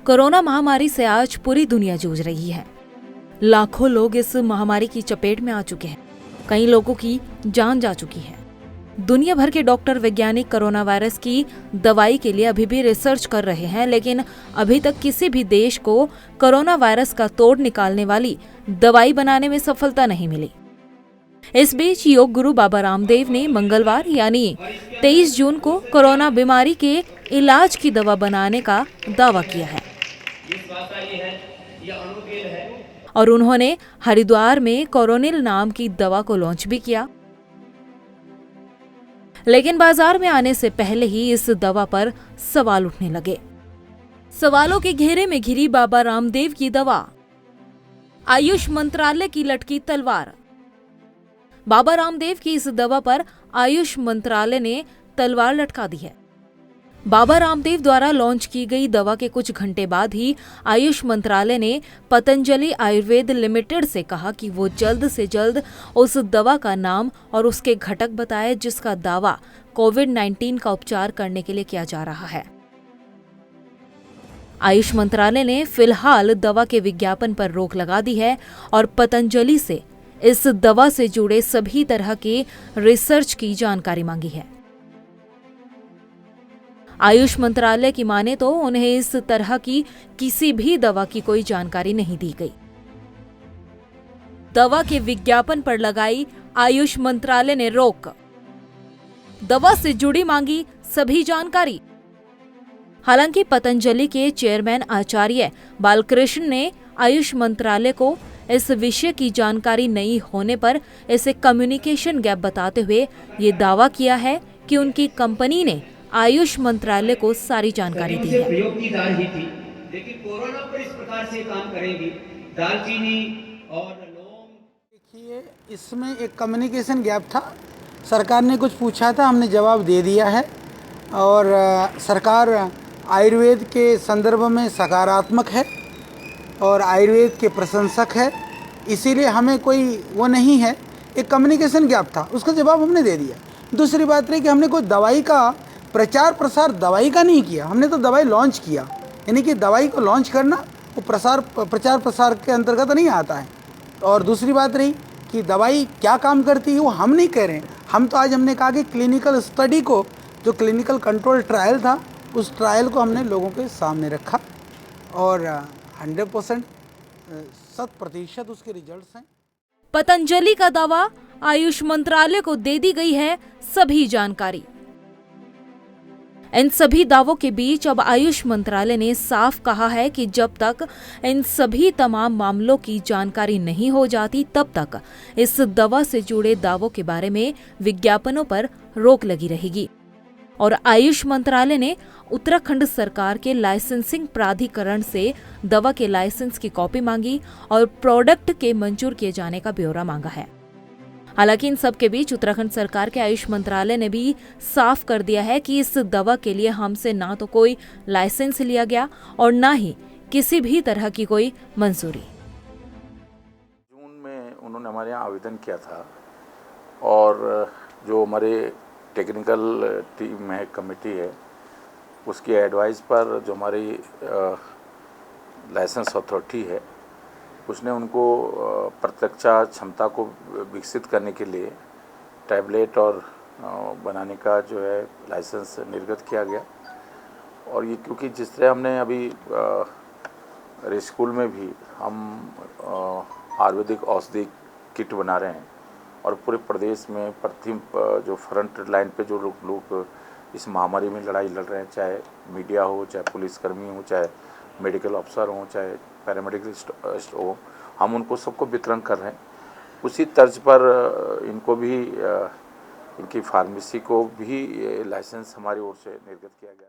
Corona महामारी से आज पूरी दुनिया जूझ रही है। लाखों लोग इस महामारी की चपेट में आ चुके हैं। कई लोगों की जान जा चुकी है। दुनिया भर के डॉक्टर वैज्ञानिक कोरोना वायरस की दवाई के लिए अभी भी रिसर्च कर रहे हैं, लेकिन अभी तक किसी भी देश को कोरोना वायरस का तोड़ निकालने वाली दवाई बनाने में सफलता नहीं मिली। इस बीच योग गुरु बाबा रामदेव ने मंगलवार यानी 23 जून को कोरोना बीमारी के इलाज की दवा बनाने का दावा किया है और उन्होंने हरिद्वार में कोरोनिल नाम की दवा को लॉन्च भी किया। लेकिन बाजार में आने से पहले ही इस दवा पर सवाल उठने लगे। सवालों के घेरे में घिरी बाबा रामदेव की दवा। आयुष मंत्रालय की लटकी तलवार। बाबा रामदेव की इस दवा पर आयुष मंत्रालय ने तलवार लटका दी है। बाबा रामदेव द्वारा लॉन्च की गई दवा के कुछ घंटे बाद ही आयुष मंत्रालय ने पतंजलि आयुर्वेद लिमिटेड से कहा कि वो जल्द से जल्द उस दवा का नाम और उसके घटक बताए जिसका दावा कोविड-19 का उपचार करने के लिए किया जा रहा है। आयुष मंत्रालय ने फिलहाल दवा के विज्ञापन पर रोक लगा दी है और पतंजलि से इस दवा से जुड़े सभी तरह के रिसर्च की जानकारी मांगी है। आयुष मंत्रालय की माने तो उन्हें इस तरह की किसी भी दवा की कोई जानकारी नहीं दी गई। दवा के विज्ञापन पर लगाई आयुष मंत्रालय ने रोक। दवा से जुड़ी मांगी सभी जानकारी। हालांकि पतंजलि के चेयरमैन आचार्य बालकृष्ण ने आयुष मंत्रालय को इस विषय की जानकारी नहीं होने पर इसे कम्युनिकेशन गैप बताते हुए ये दावा किया है कि उनकी कंपनी ने आयुष मंत्रालय को सारी जानकारी दी है। प्रयोग की जा रही थी, लेकिन कोरोना पर इस प्रकार से काम करेंगी। दालचीनी और लौंग। देखिए, इसमें एक कम्युनिकेशन गैप था। सरकार ने कुछ पूछा था, हमने जवाब दे दिया है और सरकार आयुर्वेद के संदर्भ में सकारात्मक है और आयुर्वेद के प्रशंसक है, इसीलिए हमें कोई वो नहीं है। एक कम्युनिकेशन गैप था, उसका जवाब हमने दे दिया। दूसरी बात रही कि हमने कोई दवाई का प्रचार प्रसार दवाई का नहीं किया, हमने तो दवाई लॉन्च किया। यानी कि दवाई को लॉन्च करना वो प्रचार प्रसार के अंतर्गत नहीं आता है। और दूसरी बात रही कि दवाई क्या काम करती है वो हम नहीं कह रहे हैं। हम तो आज हमने कहा कि क्लिनिकल स्टडी को, जो क्लिनिकल कंट्रोल ट्रायल था, उस ट्रायल को हमने लोगों के सामने रखा और 100% 100% उसके रिजल्ट्स हैं। पतंजलि का दावा, आयुष मंत्रालय को दे दी गई है सभी जानकारी। इन सभी दावों के बीच अब आयुष मंत्रालय ने साफ कहा है कि जब तक इन सभी तमाम मामलों की जानकारी नहीं हो जाती, तब तक इस दवा से जुड़े दावों के बारे में विज्ञापनों पर रोक लगी रहेगी। और आयुष मंत्रालय ने उत्तराखंड सरकार के लाइसेंसिंग प्राधिकरण से दवा के लाइसेंस की कॉपी मांगी और प्रोडक्ट के मंजूर किए जाने का ब्यौरा मांगा है। हालांकि इन सब के बीच उत्तराखंड सरकार के आयुष मंत्रालय ने भी साफ कर दिया है कि इस दवा के लिए हमसे ना तो कोई लाइसेंस लिया गया और ना ही किसी भी तरह की कोई मंजूरी। जून में उन्होंने हमारे यहाँ आवेदन किया था और जो हमारे टेक्निकल टीम है, कमेटी है, उसकी एडवाइस पर जो हमारी लाइसेंस अथॉरिटी है, उसने उनको प्रत्यक्षा क्षमता को विकसित करने के लिए टैबलेट और बनाने का जो है लाइसेंस निर्गत किया गया। और ये क्योंकि जिस तरह हमने अभी स्कूल में भी हम आयुर्वेदिक औषधि किट बना रहे हैं और पूरे प्रदेश में प्रथम जो फ्रंट लाइन पे जो लोग इस महामारी में लड़ाई लड़ रहे हैं, चाहे मीडिया हो, चाहे पुलिसकर्मी हो, चाहे मेडिकल अफसर हो, चाहे पैरामेडिकल हो, हम उनको सबको वितरण कर रहे हैं। उसी तर्ज पर इनको भी, इनकी फार्मेसी को भी लाइसेंस हमारी ओर से निर्गत किया गया।